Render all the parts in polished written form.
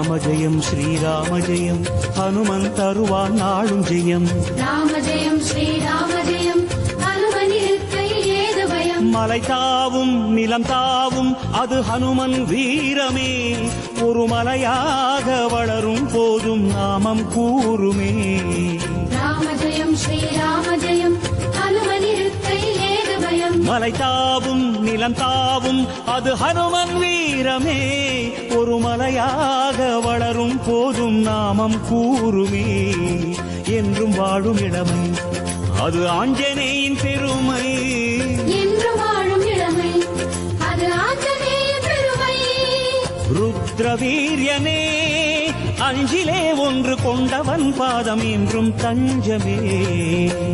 ராம ஜெயம் ஸ்ரீராம ஜெயம் ஹனுமன் தருவான் நாளும் ஜெயம். ராம ஜெயம் ஸ்ரீராம ஜெயம் ஹனுமன் இருக்கையில் ஏது பயம். மலை தாவும் நிலம் தாவும் அது ஹனுமன் வீரமே, ஒரு மலையாக வளரும் போதும் நாமம் கூறுமே. ராம ஜெயம் ஸ்ரீராம ஜெயம் ஹனுமன் இருக்கையில் ஏது பயம். மலை தாவும் நிலம் தாவும் அது ஹனுமன் வீரமே, ஒரு மலையாக வளரும் போதும் நாமம் கூறுமே. என்றும் வாழும் இடமை அது ஆஞ்சநேயின் பெருமை, என்றும் வாழும் இடமை அது ஆஞ்சநேயின் பெருமை. ருத்ரவீரியனே அஞ்சிலே ஒன்று கொண்டவன் பாதம் என்றும் தஞ்சமே.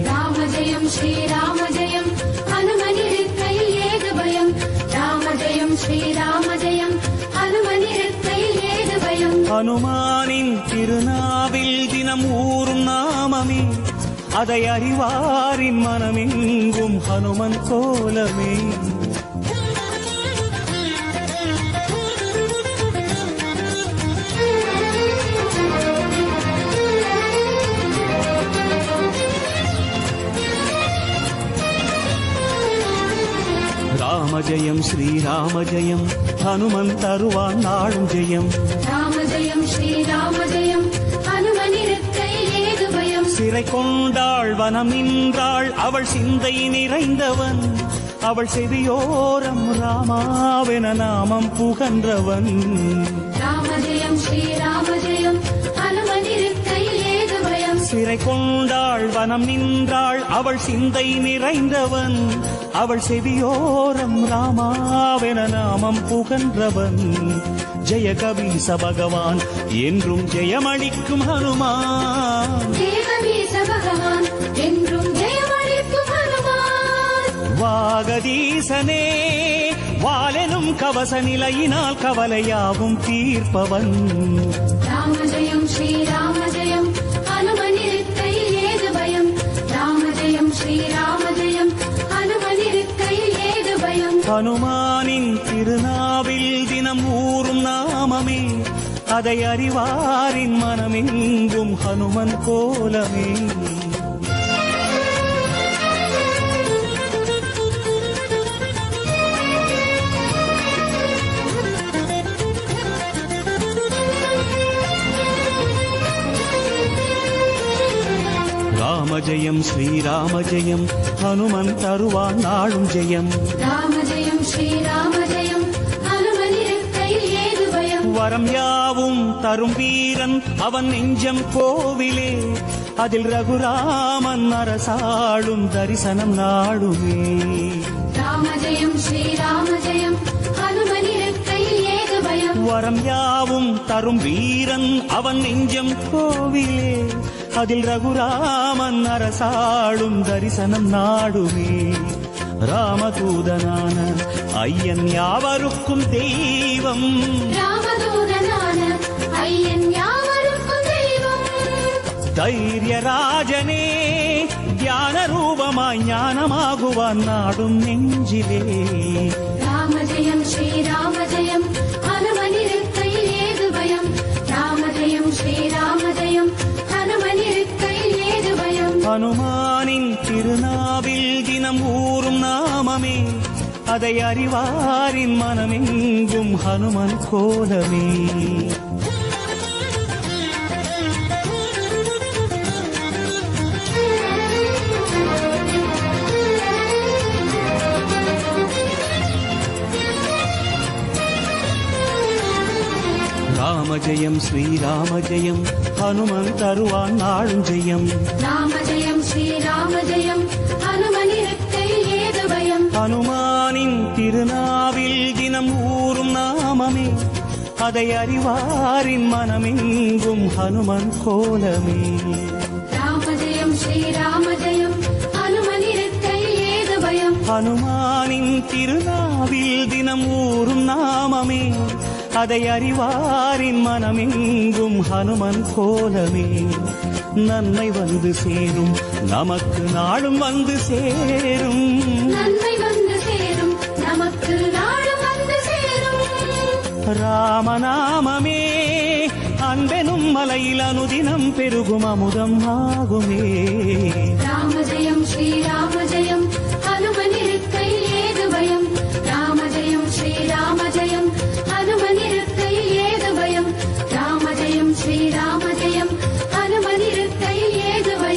ராம ஜெயம் ஸ்ரீராம ஜெயம் ஹனுமன் இருக்கையில் ஏது பயம். ராம ஜெயம் ஸ்ரீராம ஜெயம் ஹனுமன் இருக்கையில் ஏது பயம். ஹனுமானின் திருநாவில் தினம் ஊறும் நாமமே, அதை அறிவாரின் மனமெங்கும் ஹனுமன் கோலமே. ராம ஜெயம் ஸ்ரீராம ஜெயம் ஹனுமன் தருவான் நாளும் ஜெயம். ராம ஜெயம் ஸ்ரீராம ஜெயம் ஹனுமன் இருக்கையில் ஏது பயம். சிறை கொண்டாள் வனம் நின்றாள் அவள் சிந்தை நிறைந்தவன், அவள் செவியோரம் ராமாவென நாமம் புகன்றவன். ராம ஜெயம் ஸ்ரீராம ஜெயம் ஹனுமன் இருக்கையில் ஏது பயம். சிறை கொண்டாள் வனம் நின்றாள் அவள் சிந்தை நிறைந்தவன், அவள் செவியோரம் ராமாவென நாமம் புகன்றவன். ஜெய கபீச பகவான் என்றும் ஜெயமளிக்கும் ஹனுமான். ஜெயகபீச பகவான் என்றும் ஜெயமளிக்கும் ஹனுமான். வாகதீசனே வாலெனும் கவச நிலையினால் கவலையாவும் தீர்ப்பவன். ராம ஜெயம் ஸ்ரீராம ஜெயம் ஹனுமன் இருக்கையில் ஏது பயம். ராம ஜெயம் ஸ்ரீராம ஜெயம் ஹனுமன் இருக்கையில் ஏது பயம். ஹனுமானின் திருநாவில் தினம் ஊறும் நாமமே, அதை அறிவாரின் மனமெங்கும் ஹனுமன் கோலமே. ராம ஜெயம் ஸ்ரீராம ஜெயம் ஹனுமன் தருவான் நாளும் ஜெயம். ராம ஜெயம் ஸ்ரீராம ஜெயம் ஹனுமன் இருக்கையில் ஏது பயம். வரம் யாவும் தரும் வீரன் அவன் நெஞ்சம் கோவிலே, அதில் ரகுராமன் அரசாளும் தரிசனம் நாடுமே. ராம ஜெயம் ஸ்ரீராம ஜெயம் ஹனுமன் இருக்கையில் ஏது பயம். வரம் யாவும் தரும் வீரன் அவன் நெஞ்சம் கோவிலே, அதில் ரகுராமன் அரசாளும் தரிசனம் நாடுமே. ராமதூதனான ஐயன் யாவருக்கும் தெய்வம், ராமதூதனான ஐயன் யாவருக்கும் தெய்வம். தைரியராஜனே தியான ரூபமாய் ஞானமாகுவான் நாடும் நெஞ்சிலே. ராம ஜெயம் ஸ்ரீராம ஜெயம் ஹனுமன் இருக்கையில் ஏது பயம். ராம ஜெயம் ஸ்ரீராம ஜெயம் ஹனுமன் இருக்கையில் ஏது பயம். ஹனுமானின் திருநாவில் தினம் ஊறும் நாமமே, அதை அறிவாரின் மனமெங்கும் ஹனுமன் கோலமே. ராம ஜெயம் ஸ்ரீராம ஜெயம் ஹனுமன் தருவான் நாளும் ஜெயம். ராம ஜெயம் ஸ்ரீராம ஜெயம் ஹனுமன் இருக்கையில் ஏது பயம். ஹனுமானின் திருநாவில் தினம் ஊறும் நாமமே, அதை அறிவாரின் மனமெங்கும் ஹனுமன் கோலமே. ராம ஜெயம் ஸ்ரீராம ஜெயம் ஹனுமன் இருக்கையில் ஏது பயம். ஹனுமானின் திருநாவில் தினம் ஊறும் நாமமே, அதை அறிவாரின் மனமெங்கும் ஹனுமன் கோலமே. நன்மை வந்து சேரும் நமக்கு நாளும் வந்து சேரும், நன்மை வந்து சேரும் நமக்கு நாளும் வந்து சேரும். ராமநாமமே மலையில் அனுதினம் பெருகும் அமுதம் ஆகுமே ராம ஜெயம் ஸ்ரீராம ஜெயம் ஹனுமனிருக்கை